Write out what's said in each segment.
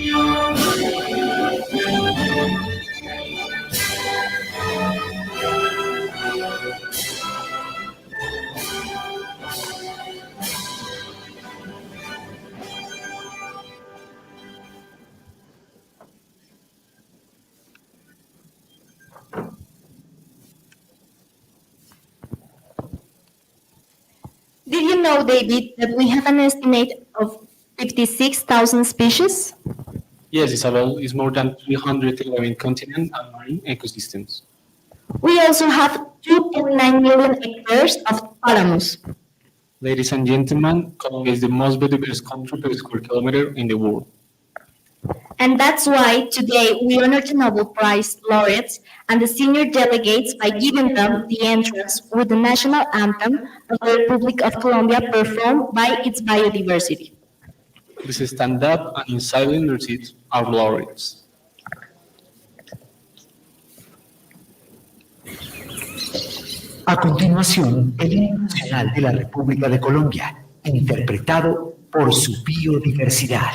Did you know, David, that we have an estimate of 56,000 species? Yes, Isabel, is more than 311 continent and marine ecosystems. We also have 2.9 million hectares of thalamus. Ladies and gentlemen, Colombia is the most biodiverse country per square kilometer in the world. And that's why today we honor the Nobel Prize laureates and the senior delegates by giving them the entrance with the national anthem of the Republic of Colombia performed by its biodiversity. Please stand up and in silence receive our laureates. A continuación, el himno nacional de la República de Colombia, interpretado por su biodiversidad.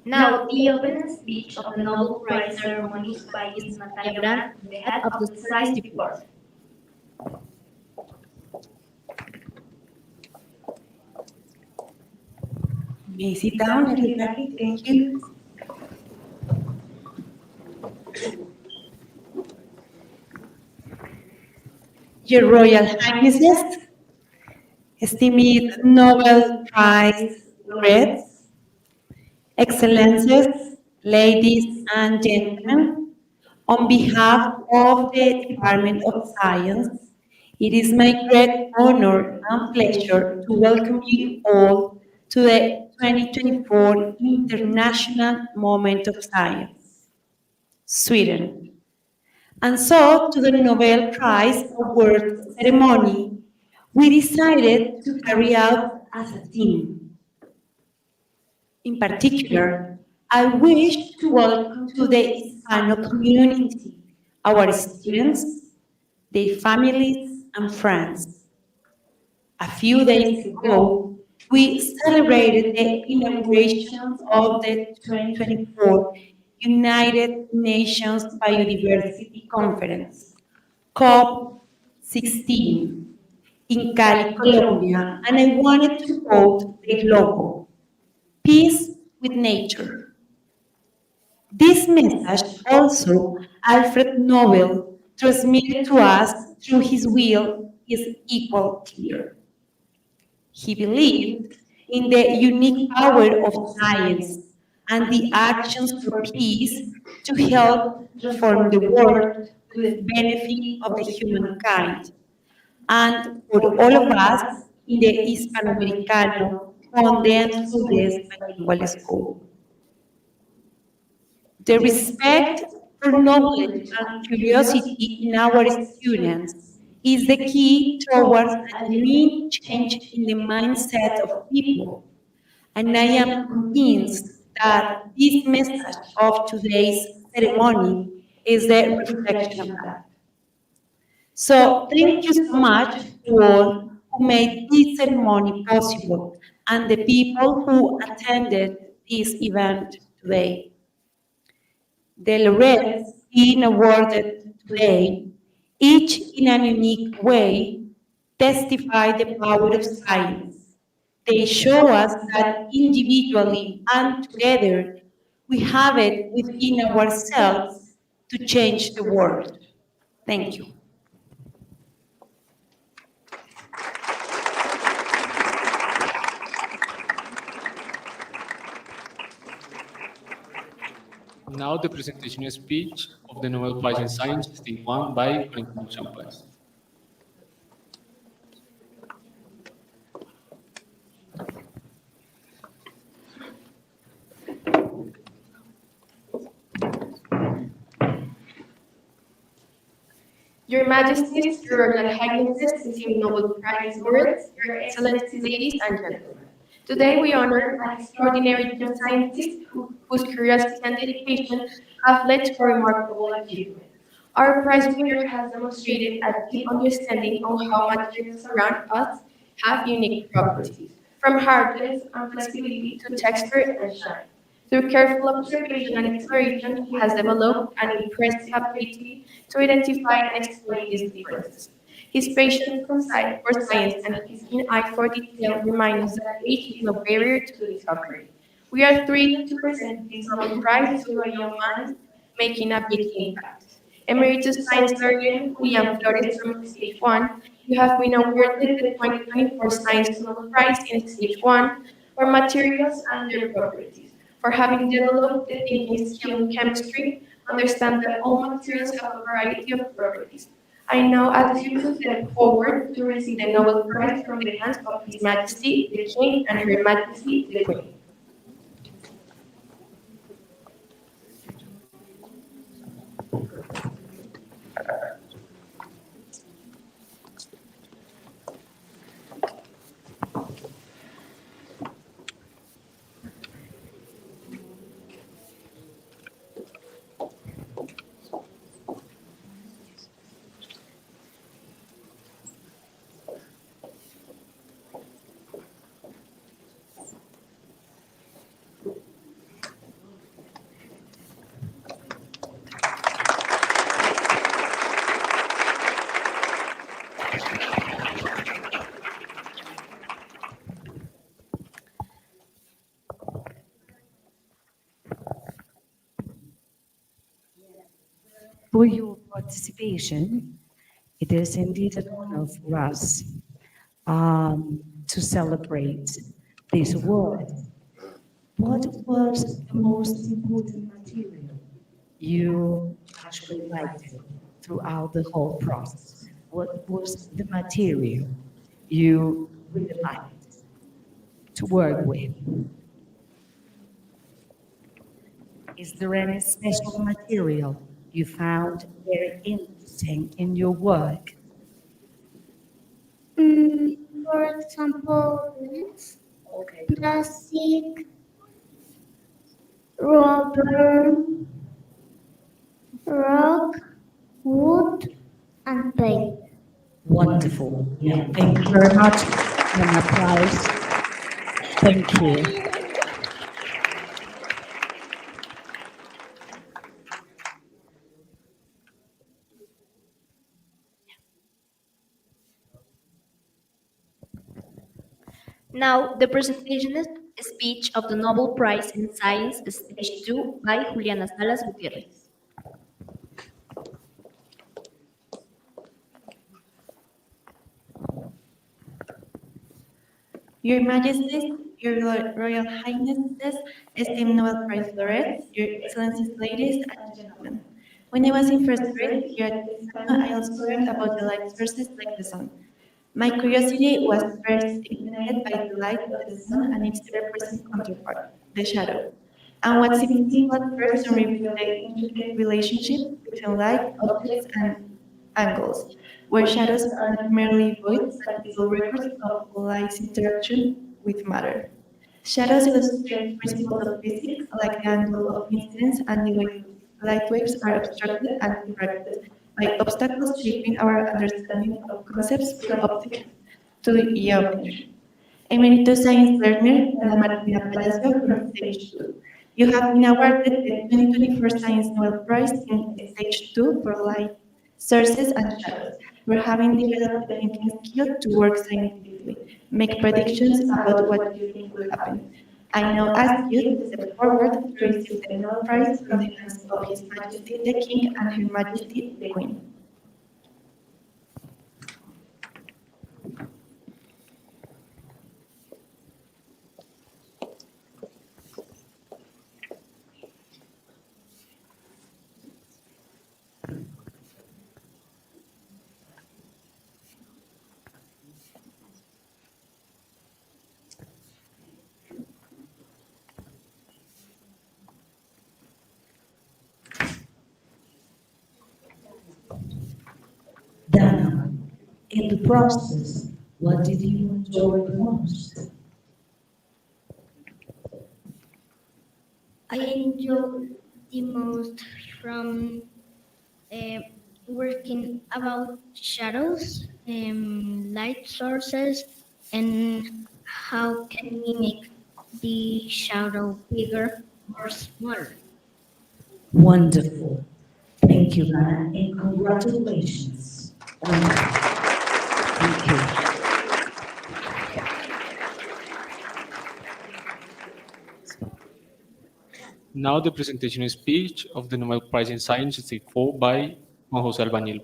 Now, the opening speech of the Nobel Prize ceremony by its Natalia Brand, the head of the Science Department. May sit down, everybody. Thank you. Your Royal Highnesses, esteemed Nobel Prize laureates, Excellencies, ladies and gentlemen, on behalf of the Department of Science, it is my great honor and pleasure to welcome you all to the 2024 International Moment of Science, Sweden. And so, to the Nobel Prize Award ceremony, we decided to carry out as a team. In particular, I wish to welcome to the Hispano community, our students, their families, and friends. A few days ago, we celebrated the inauguration of the 2024 United Nations Biodiversity Conference, COP16, in Cali, Colombia, and I wanted to quote the logo, "Peace with nature." This message also Alfred Nobel transmitted to us through his will is equal clear. He believed in the unique power of science and the actions for peace to help reform the world to the benefit of the humankind and for all of us in the Hispanoamericano Conde and Sudes bilingual school. The respect for knowledge and curiosity in our students is the key towards a genuine change in the mindset of people, and I am convinced that this message of today's ceremony is the reflection of that. So thank you so much to all who made this ceremony possible and the people who attended this event today. The laureates being awarded today, each in a unique way, testify the power of science, They show us that individually and together we have it within ourselves to change the world. Thank you. Now the presentation speech of the Nobel Prize in Science, stage one by Valentina Champais. Your Majesties, Your Royal Highnesses, esteemed Nobel Prize laureates, Your Excellencies, ladies and gentlemen. Today we honor an extraordinary group of scientists whose curiosity and dedication have led to a remarkable achievement. Our prize winner has demonstrated a deep understanding on how materials around us have unique properties, from hardness and flexibility to texture and shine. Through careful observation and exploration, he has developed an impressive ability to identify and explain these differences. His passion for science and his keen eye for detail remind us that age is no barrier to discovery. We are thrilled to present this Nobel Prize to a young man making a big impact. Emeritus Science Librarian Julian Flores from Stage 1, you have been awarded the 2024 Science Nobel Prize in Stage 1 for materials and their properties, for having developed the thinking skill in chemistry, understand that all materials have a variety of properties. I now ask you to step forward to receive the Nobel Prize from the hands of His Majesty the King and Her Majesty the Queen. For your participation. It is indeed an honor for us to celebrate this award. What was the most important material you actually liked it throughout the whole process? What was the material you really liked to work with? Is there any special material you found very interesting in your work? For example, lens, plastic, rubber, rock, wood, and paper. Wonderful. Yeah, thank you very much. An applause. Thank you. Now, the presentation speech of the Nobel Prize in Science, Stage 2, by Juliana Salas Gutierrez. Your Majesties, Your Royal Highnesses, esteemed Nobel Prize laureates, Your Excellencies, ladies and gentlemen. When I was in first grade here at Piscano, I also learned about the light sources like the sun. My curiosity was first ignited by the light of the sun and its ever-present counterpart, the shadow. And what seemed simple at first soon revealed the intricate relationship between light, objects, and angles, where shadows are not merely voids but visual records of light's interaction with matter. Shadows illustrate principles of physics like the angle of incidence and the way light waves are obstructed and diffracted by obstacles shaping our understanding of concepts from optics to geometry. Emeritus Science Learner, Ana Martina Palacio from Stage 2. You have been awarded the 2024 Science Nobel Prize in Stage 2 for light sources and shadows, for having developed the thinking skill to work scientifically. scientifically, make predictions about what you think will happen. I now ask you to step forward to receive the Nobel Prize from the hands of His Majesty the King and Her Majesty the Queen. Dana, in the process, what did you enjoy the most? I enjoy the most from uh, working about shadows, light sources, and how can we make the shadow bigger or smaller. Wonderful. Thank you, Dana, and congratulations. Wonderful. Thank you. Now the presentation speech of the Nobel Prize in Science is for by Juan José Albañil.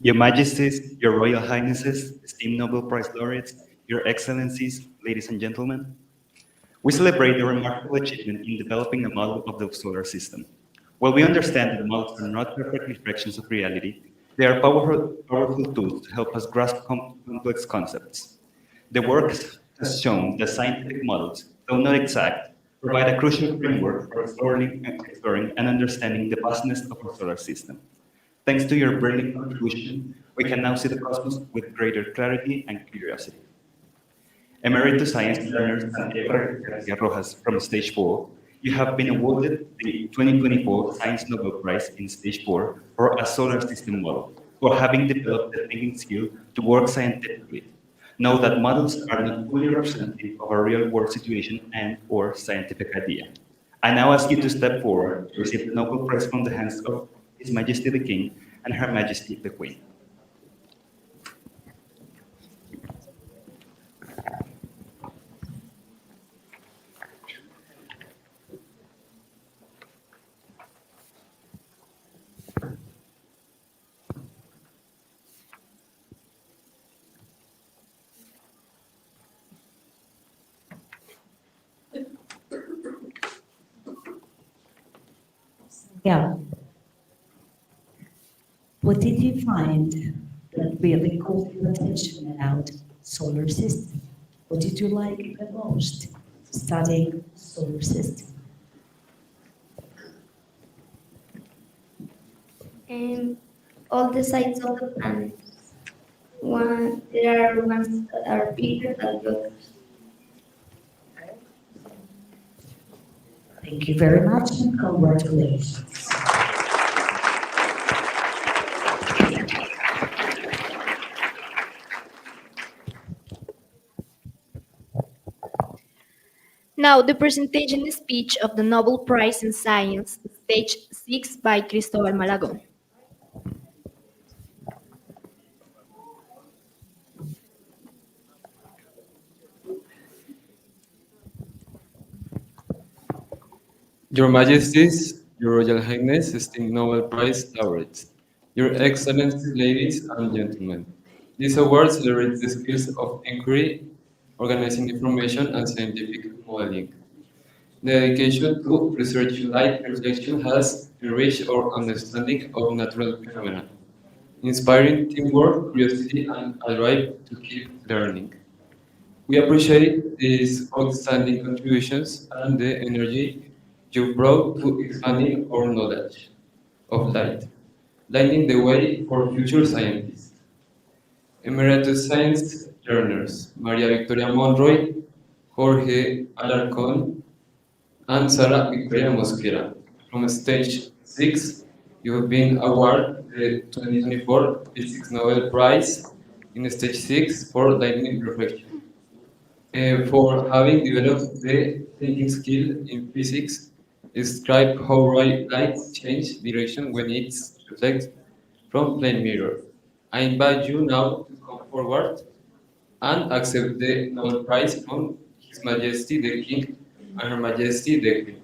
Your Majesties, Your Royal Highnesses, esteemed Nobel Prize laureates, Your Excellencies, ladies and gentlemen, we celebrate the remarkable achievement in developing a model of the solar system. While we understand that models are not perfect reflections of reality, they are powerful tools to help us grasp complex concepts. The work has shown that scientific models, though not exact, provide a crucial framework for exploring and understanding the vastness of our solar system. Thanks to your brilliant contribution, we can now see the cosmos with greater clarity and curiosity. Emeritus Science Learner Santiago Garcia Rojas from Stage 4, you have been awarded the 2024 Science Nobel Prize in Stage 4 for a solar system model, for having developed the thinking skill to work scientifically. Know that models are not fully representative of a real-world situation and/or scientific idea. I now ask you to step forward to receive the Nobel Prize from the hands of His Majesty the King and Her Majesty the Queen. Yeah. What did you find that really caught your attention about solar system? What did you like the most studying solar system? And all the sides of the planet. There are ones that are bigger than the others. Thank you very much and congratulations. Now, the presentation speech of the Nobel Prize in Science, stage 6 by Cristóbal Malagón. Your Majesties, Your Royal Highness, esteemed Nobel Prize laureates, Your Excellencies, ladies and gentlemen, this award celebrates the skills of inquiry, organizing information, and scientific modeling. The dedication to research light reflection has enriched our understanding of natural phenomena, inspiring teamwork, curiosity, and a drive to keep learning. We appreciate these outstanding contributions and the energy you brought to expanding our knowledge of light, lighting the way for future scientists. Emeritus Science learners Maria Victoria Monroy, Jorge Alarcón, and Sarah Victoria Mosquera. From stage 6, you have been awarded the 2024 Physics Nobel Prize in stage 6 for lightning reflection, for having developed the thinking skill in physics Describe how light changes direction when it's reflected from plane mirror. I invite you now to come forward and accept the Nobel Prize from His Majesty the King and Her Majesty the Queen.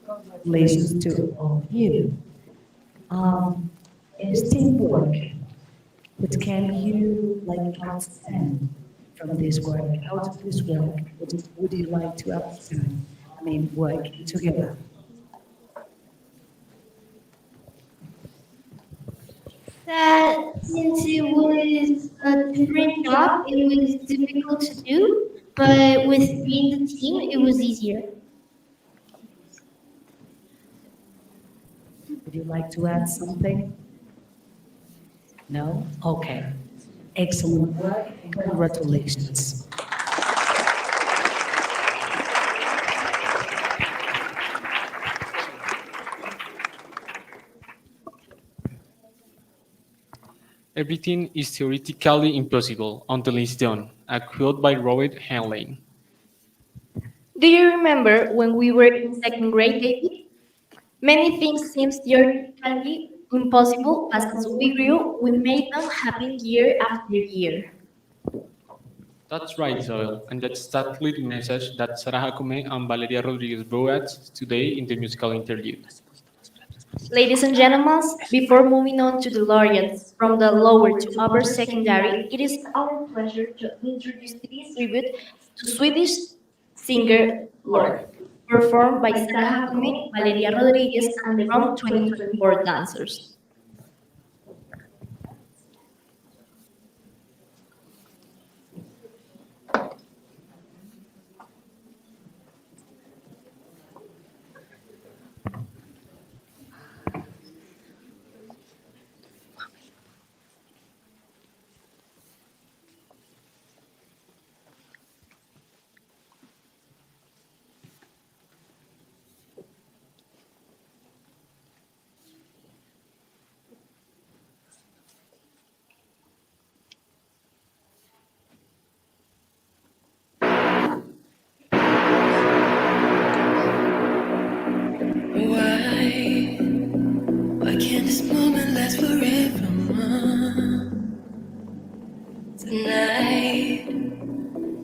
Congratulations to all of you. It is teamwork. What can you like outstand from this work? Out of this work, what would you like to outstand? I mean, work together. That since it was a different job, it was difficult to do, but with being the team, it was easier. Would you like to add something? No? Okay. Excellent work and congratulations. Everything is theoretically impossible until it's done. A quote by Robert Heinlein. Do you remember when we were in second grade, David? Many things seemed theoretically impossible, but as we grew, we made them happen year after year. That's right, Isabel, and that's exactly the message that Sarah Jacome and Valeria Rodriguez brought today in the musical interlude. Ladies and gentlemen, before moving on to the laureates from the lower to upper secondary, it is our pleasure to introduce this tribute to Swedish singer Lord, performed by Sarah Jacome, Valeria Rodriguez, and the From 2024 dancers. Why? Why can't this moment last forever, Tonight,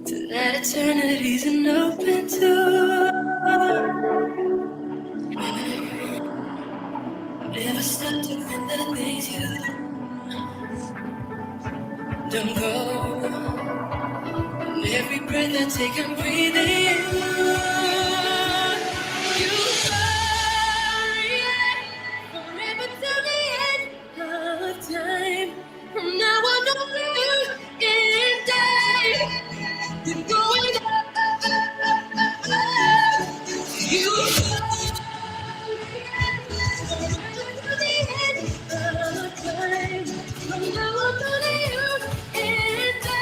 tonight eternity's an open door. I've never stopped doing the things you do. Don't go. And every breath I take, I'm breathing you. You hurry forever till the end of time. From now on, only you and I. You're going up, up, up, up, up, up. You forever till the end of time. From now on, only you and I.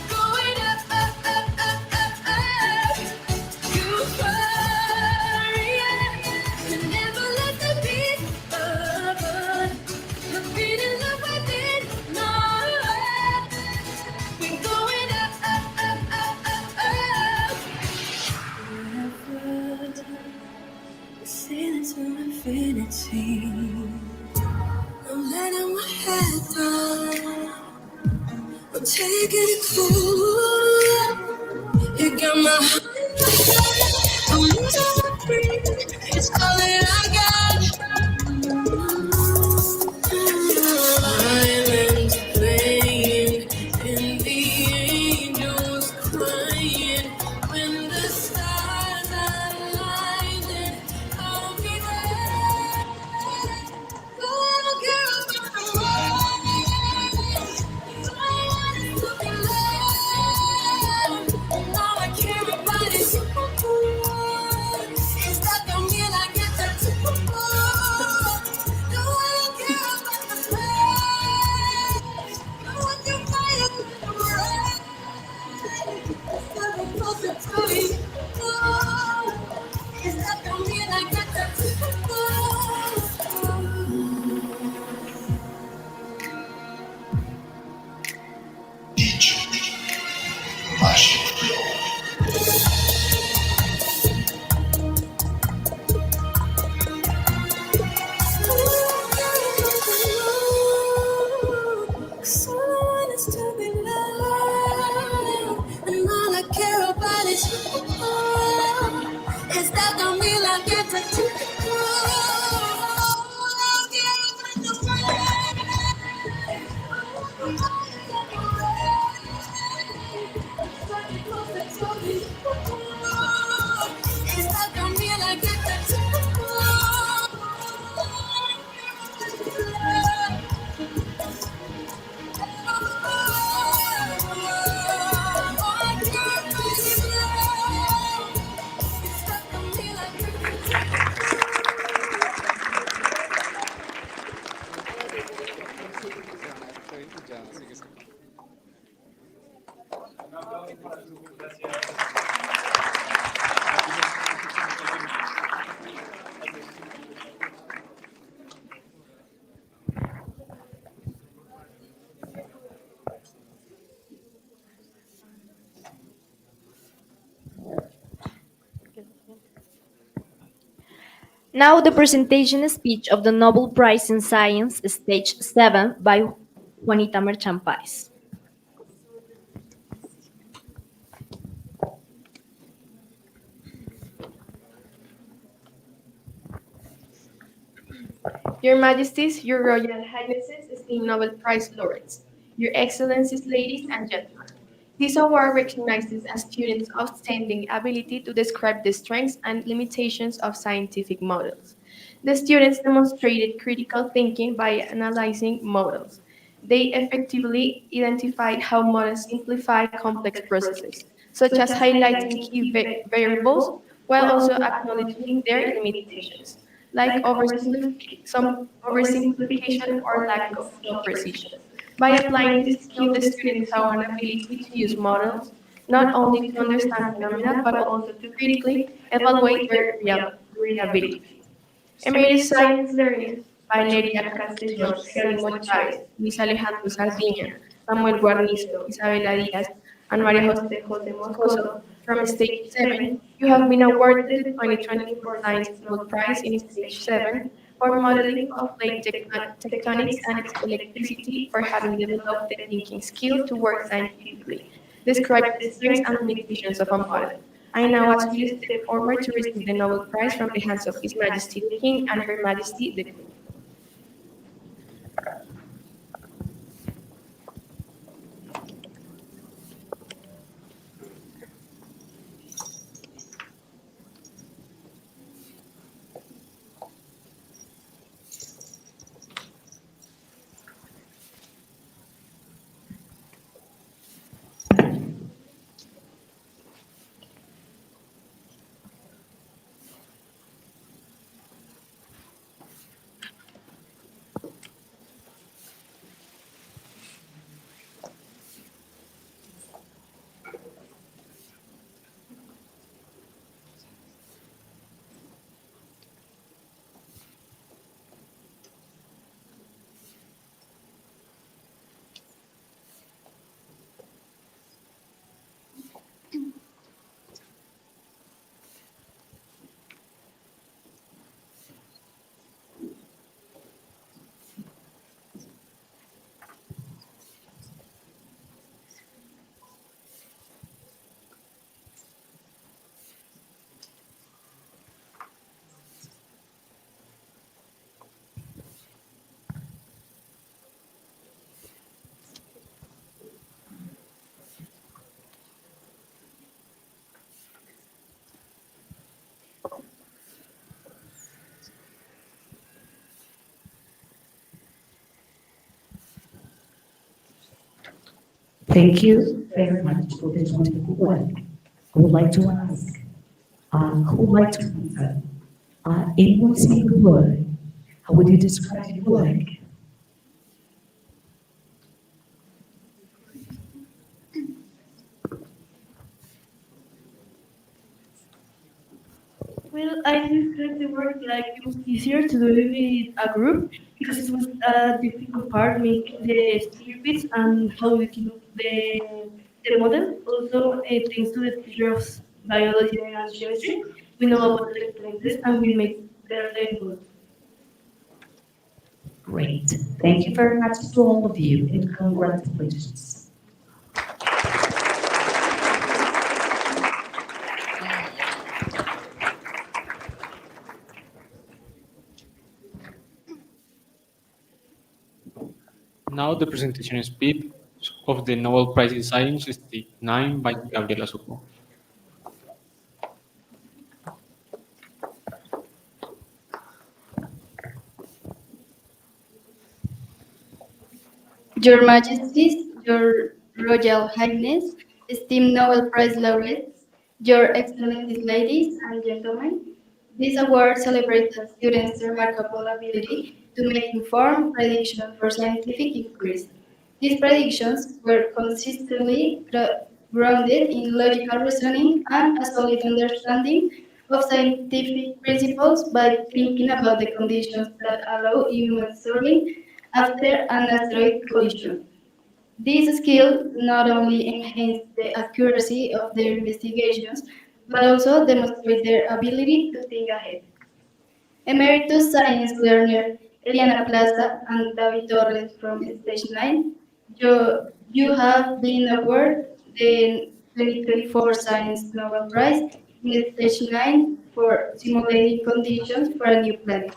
Going up, up, up, up, up, up. You hurry, and never let the beat above. The beat is up within my heart. We're going up, up, up, up, up, up. Forever, we're sailing to infinity. I'm letting my head down. I'm taking it cool. You got my heart. I'm losing my breath. It's all that I got. Now the presentation speech of the Nobel Prize in Science, Stage 7 by Juanita Merchan Páez. Your Majesties, Your Royal Highnesses, esteemed Nobel Prize laureates, Your Excellencies, ladies and gentlemen. This award recognizes a student's outstanding ability to describe the strengths and limitations of scientific models. The students demonstrated critical thinking by analyzing models. They effectively identified how models simplify complex processes, such as highlighting key variables while also acknowledging their limitations, like some oversimplification or lack of precision. By applying this skill, the students saw an ability to use models not only to understand phenomena but also to critically evaluate their reliability. Emeritus Science Learners Valeria Castellós, Jerónimo Chávez, Luis Alejandro Sardiña, Samuel Guarnizo, Isabela Díaz, and Maria Jose Moscoso from Stage 7, you have been awarded the 2024 Science Nobel Prize in Stage 7 for modeling of plate tectonics and electricity for having developed the thinking skill to work scientifically, describe the strengths and limitations of a model. I now ask you to step forward to receive the Nobel Prize from the hands of His Majesty the King and Her Majesty the Queen. Thank you very much for this wonderful work. I would like to ask, who would like to answer? In one single word, how would you describe your work? Well, I described the work like it was easier to do it with a group because it was a difficult part making the circuits and how we can look the model. Also, thanks to the teacher of biology and chemistry, we know about the explain and we make their learning good. Great. Thank you very much to all of you and congratulations. Now the presentation speech of the Nobel Prize in Science, Stage 9 by Gabriela Supo. Your Majesties, Your Royal Highness, esteemed Nobel Prize laureates, Your Excellencies, ladies and gentlemen, this award celebrates a student's remarkable ability to make informed predictions for scientific inquiries. These predictions were consistently grounded in logical reasoning and a solid understanding of scientific principles by thinking about the conditions that allow human survey after an asteroid collision. This skill not only enhanced the accuracy of their investigations, but also demonstrated their ability to think ahead. Emeritus science learner Eliana Plaza and David Torres from Stage 9, you have been awarded the 2024 Science Nobel Prize in Stage 9 for simulating conditions for a new planet,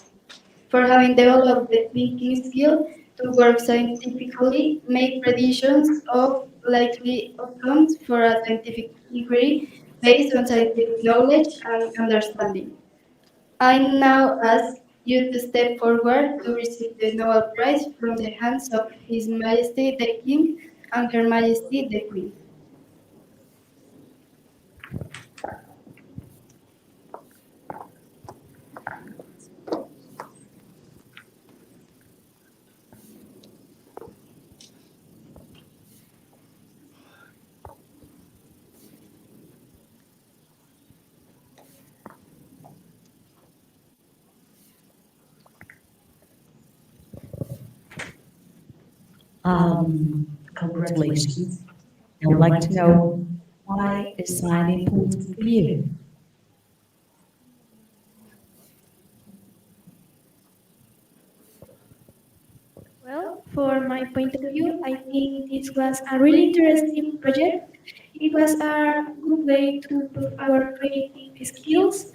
for having developed the thinking skill to work scientifically, make predictions of likely outcomes for a scientific inquiry based on scientific knowledge and understanding. I now ask you to step forward to receive the Nobel Prize from the hands of His Majesty the King and Her Majesty the Queen. Congratulations. I would like to know why is science important for you? Well, for my point of view, I think this was a really interesting project. It was a good way to improve our creative skills,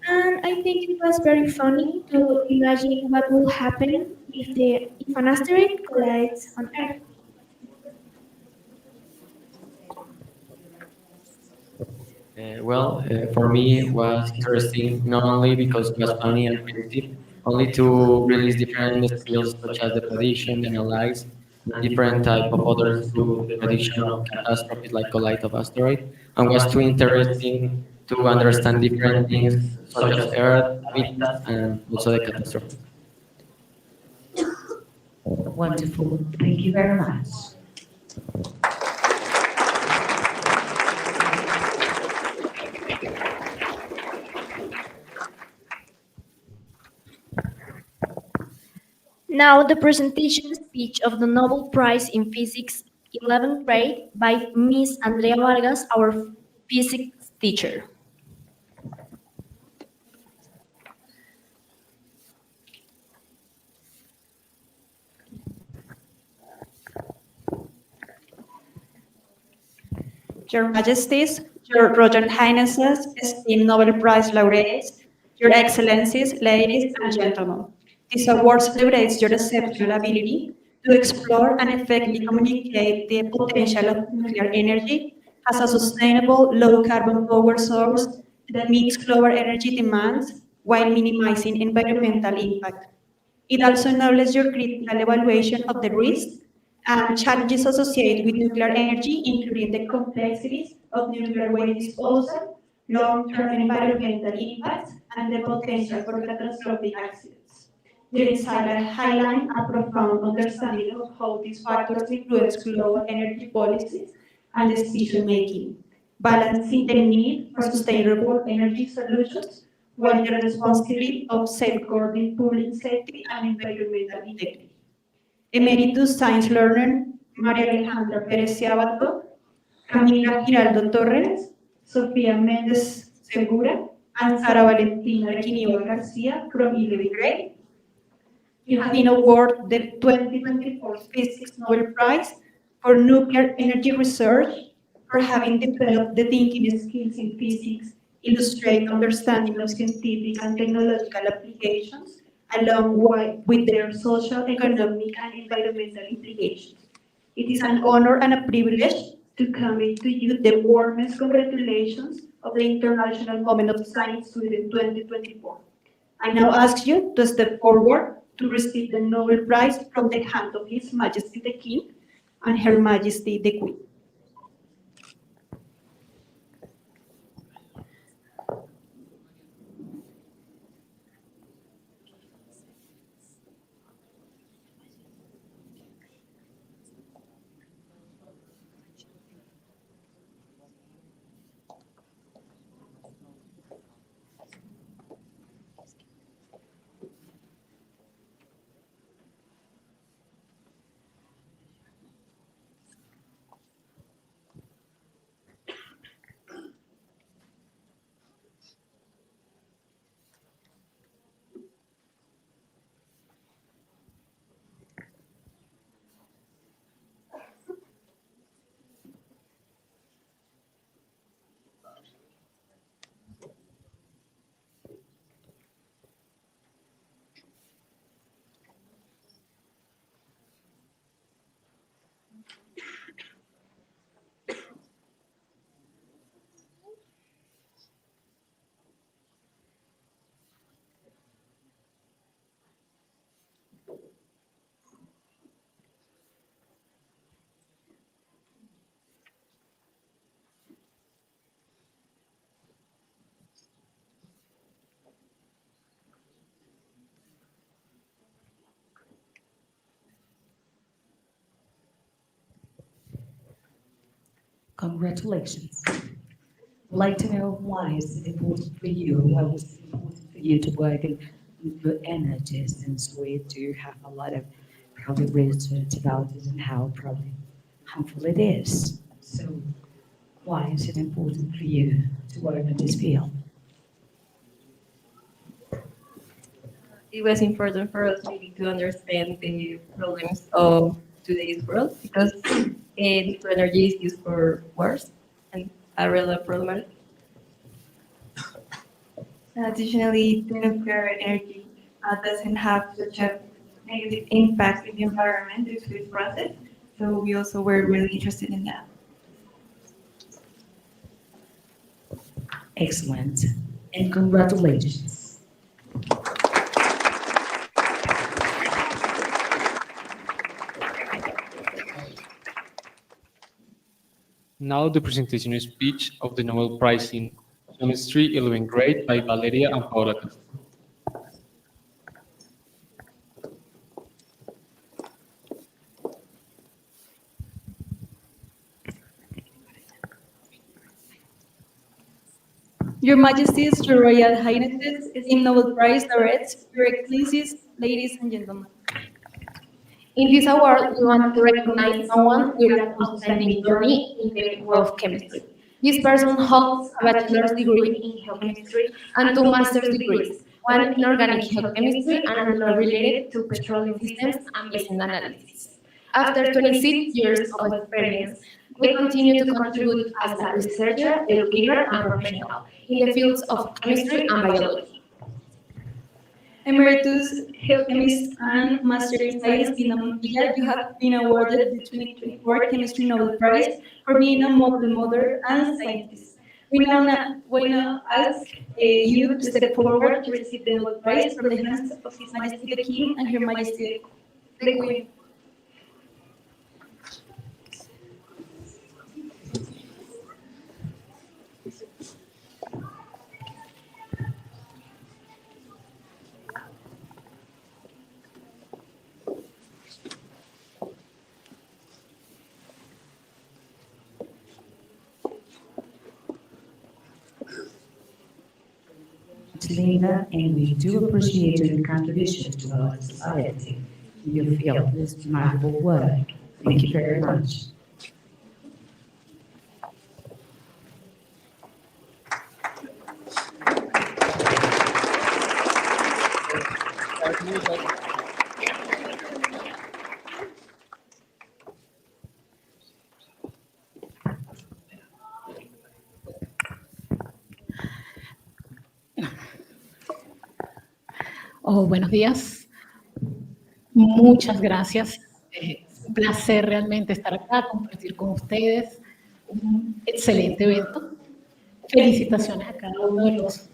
and I think it was very funny to imagine what will happen if an asteroid collides on Earth. For me, it was interesting not only because it was funny and creative, only to release different skills such as the prediction, the analyze, and different type of others to the prediction of catastrophes like collide of asteroid, and was too interesting to understand different things such as Earth, habitats, and also the catastrophes. Wonderful. Thank you very much. Now, the presentation speech of the Nobel Prize in Physics 11th grade by Miss Andrea Vargas, our physics teacher. Your Majesties, Your Royal Highnesses, esteemed Nobel Prize laureates, Your Excellencies, ladies and gentlemen. This award celebrates your exceptional ability to explore and effectively communicate the potential of nuclear energy as a sustainable, low-carbon power source that meets global energy demands while minimizing environmental impact. It also acknowledges your critical evaluation of the risks and challenges associated with nuclear energy, including the complexities of nuclear waste disposal, long-term environmental impacts, and the potential for catastrophic accidents. Your insight highlight a profound understanding of how these factors influence global energy policies and decision-making, balancing the need for sustainable energy solutions while the responsibility of safeguarding public safety and environmental integrity. Emeritus Science Learner María Alejandra Pérez Ciabato, Camila Giraldo Torres, Sofía Méndez Segura, and Sara Valentina Requinioa Garcia from 11th grade. You have been awarded the 2024 Physics Nobel Prize for Nuclear Energy Research for having developed the thinking skills in physics, illustrate understanding of scientific and technological applications, along with their social, economic, and environmental implications. It is an honor and a privilege to convey to you the warmest congratulations of the International Moment of Science Sweden 2024. I now ask you to step forward to receive the Nobel Prize from the hand of His Majesty the King and Her Majesty the Queen. Congratulations. I'd like to know why is it important for you? Why was it important for you to work in renewable energy since we do have a lot of probably research about it and how probably harmful it is. So why is it important for you to work in this field? It was important for us really to understand the problems of today's world because nuclear energy is used for wars and are really problematic. Additionally, the nuclear energy doesn't have such a negative impact in the environment due to this process. So we also were really interested in that. Excellent. And congratulations. Now the presentation speech of the Nobel Prize in Chemistry 11th grade by Valeria and Paula Castro. Your Majesties, Your Royal Highnesses, esteemed Nobel Prize laureates, Your Excellencies, ladies and gentlemen. In this award, we want to recognize someone with an outstanding journey in the world of chemistry. This person holds a bachelor's degree in geochemistry and two master's degrees, one in organic geochemistry and another related to petroleum systems and basin analysis. After 26 years of experience, we continue to contribute as a researcher, educator, and professional in the fields of chemistry and biology. Emeritus Chemist and Master in Science Dina Montilla, you have been awarded the 2024 Chemistry Nobel Prize for being a model mother and scientist. We now ask you to step forward to receive the Nobel Prize from the hands of His Majesty the King and Her Majesty the Queen. Linda, and we do appreciate your contribution to our society. You feel this remarkable work. Thank you very much. Oh, buenos días. Muchas gracias. Es un placer realmente estar acá, compartir con ustedes un excelente evento. Felicitaciones a cada uno de los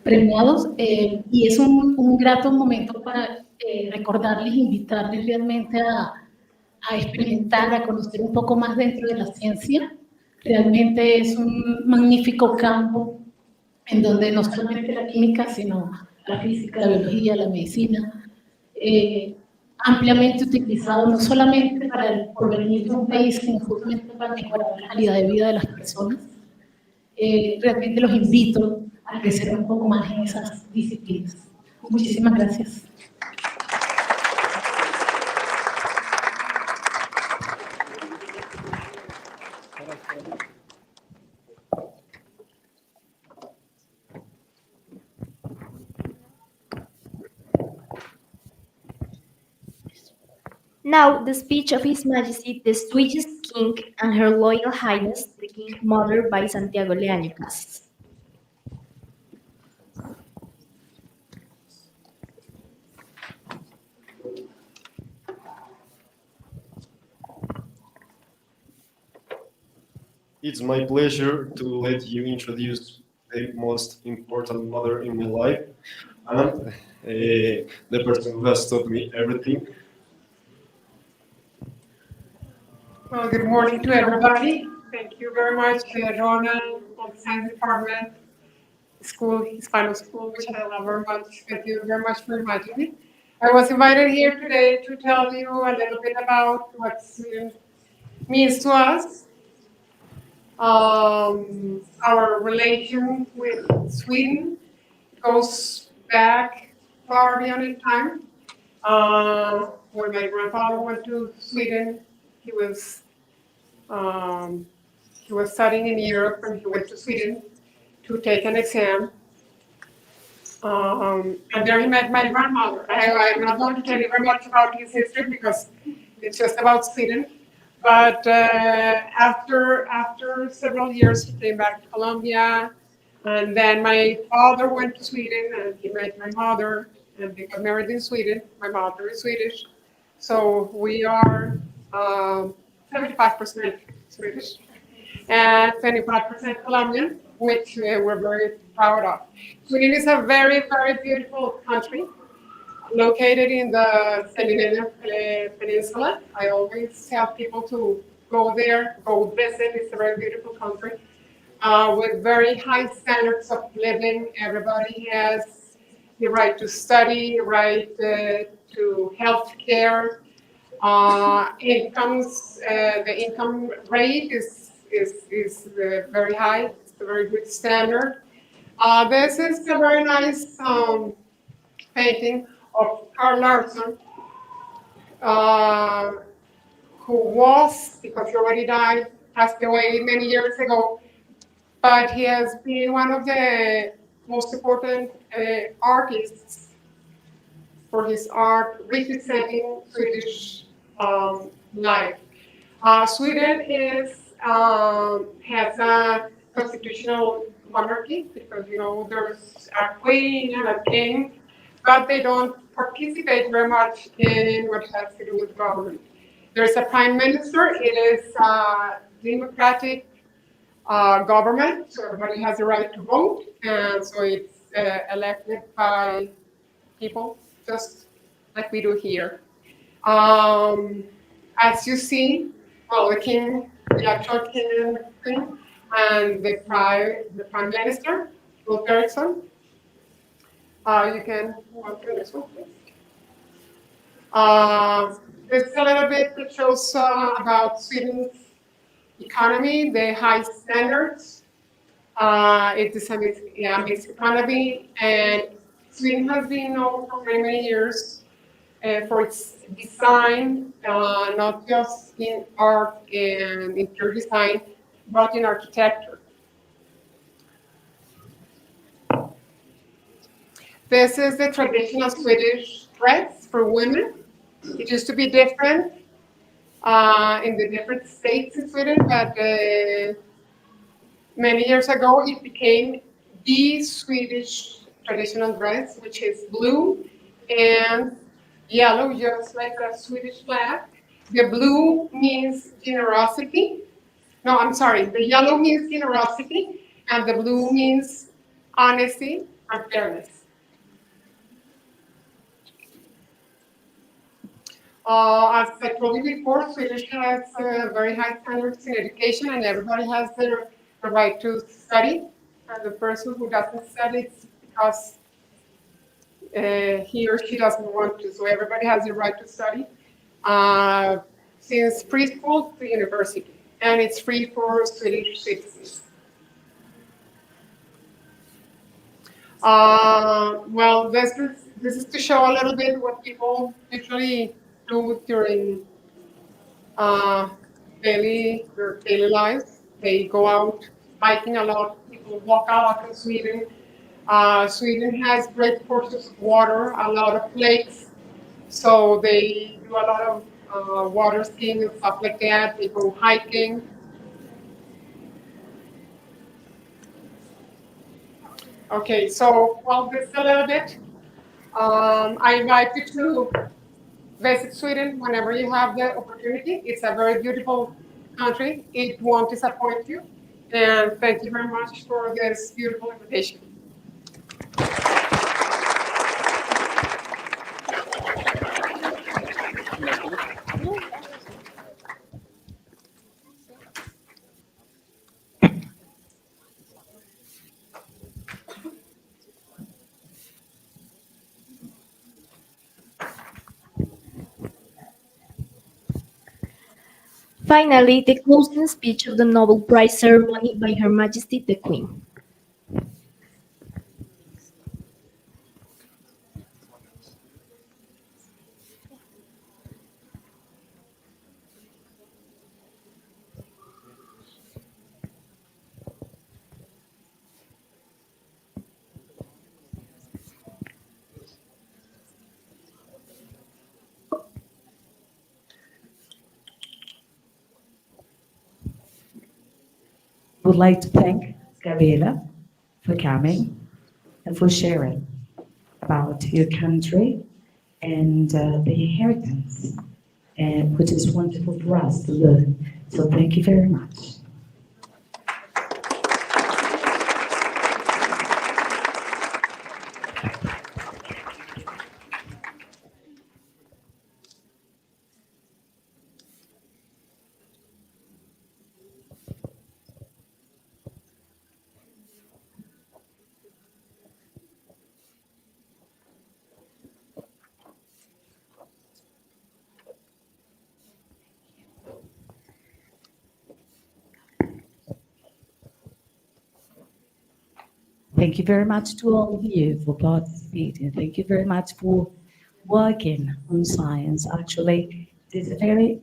premiados y es un grato momento para recordarles, invitarles realmente a experimentar, a conocer un poco más dentro de la ciencia. Realmente es un magnífico campo en donde no solamente la química, sino la física, la biología, la medicina, ampliamente utilizado no solamente para el porvenir de un país, sino justamente para mejorar la calidad de vida de las personas. Realmente los invito a crecer un poco más en esas disciplinas. Muchísimas gracias. Now, the speech of His Majesty the Swedish King and Her Royal Highness the King Mother by Santiago Leaño Casas. It's my pleasure to let you introduce the most important mother in my life and the person who has taught me everything. Well, good morning to everybody. Thank you very much, Ronald, on the science department, school, Hispano school, which I love very much. Thank you very much for inviting me. I was invited here today to tell you a little bit about what Sweden means to us, our relation with Sweden goes back far beyond in time. When my grandfather went to Sweden, he was um, he was studying in Europe, and he went to Sweden to take an exam. And there he met my grandmother. I'm not going to tell you very much about his history because it's just about Sweden. But after several years, he came back to Colombia, and then my father went to Sweden, and he met my mother, and they got married in Sweden. My mother is Swedish, so we are 75% Swedish and 25% Colombian, which we're very proud of. Sweden is a very, very beautiful country located in the Scandinavian Peninsula. I always tell people to go there, go visit. It's a very beautiful country with very high standards of living. Everybody has the right to study, right to health care. The income rate is very high. It's a very good standard. This is a very nice painting of Carl Larsson, uh, who was, because he already died, passed away many years ago, but he has been one of the most important artists for his art representing Swedish life. Sweden has a constitutional monarchy because there's a queen and a king, but they don't participate very much in what has to do with government. There's a prime minister. It is a democratic government, so everybody has the right to vote, and so it's elected by people, just like we do here. Um, as you see, well, the king, the actual king and queen, and the prime minister, Ulf Eriksson. You can go to this one, please. This is a little bit that shows about Sweden's economy, the high standards. It is a mixed economy, and Sweden has been known for many, many years for its design, not just in art and interior design, but in architecture. This is the traditional Swedish dress for women. It used to be different in the different states in Sweden, but many years ago it became the Swedish traditional dress, which is blue and yellow, just like a Swedish flag. The blue means generosity. No, I'm sorry. The yellow means generosity, and the blue means honesty and fairness. As I told you before, Swedish has very high standards in education, and everybody has the right to study. And the person who doesn't study, it's because he or she doesn't want to. So everybody has the right to study uh, since preschool to university, and it's free for Swedish citizens. Well, this is to show a little bit what people usually do during uh, their daily lives. They go out biking a lot. People walk a lot in Sweden. Sweden has great sources of water, a lot of lakes, so they do a lot of water skiing and stuff like that. They go hiking. Okay, so well, this a little bit. I invite you to visit Sweden whenever you have the opportunity. It's a very beautiful country, it won't disappoint you. And thank you very much for this beautiful invitation. Finally, the closing speech of the Nobel Prize ceremony by Her Majesty the Queen. Would like to thank Gabriela for coming and for sharing about your country and the inheritance, and which is wonderful for us to learn. So thank you very much. Thank you very much to all of you for participating. Thank you very much for working on science. Actually, it is a very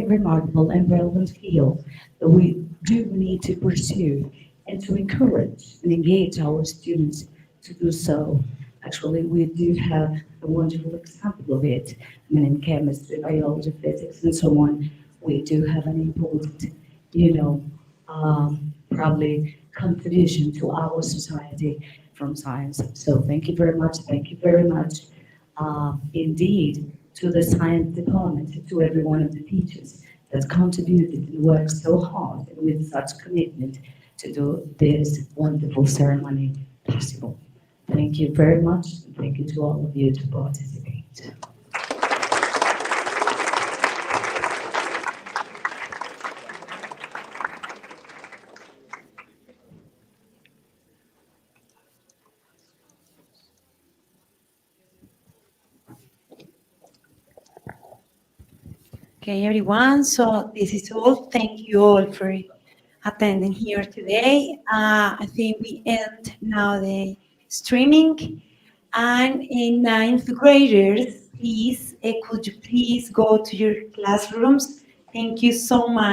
remarkable and relevant field that we do need to pursue and to encourage and engage our students to do so. Actually, we do have a wonderful example of it. I mean, in chemistry, biology, physics, and so on, we do have an important, probably contribution to our society from science. So thank you very much. Thank you very much indeed to the science department, to every one of the teachers that contributed and worked so hard and with such commitment to do this wonderful ceremony possible. Thank you very much. And thank you to all of you to participate. Okay, everyone. So this is all. Thank you all for attending here today. I think we end now the streaming. And in ninth graders, please, could you please go to your classrooms? Thank you so much.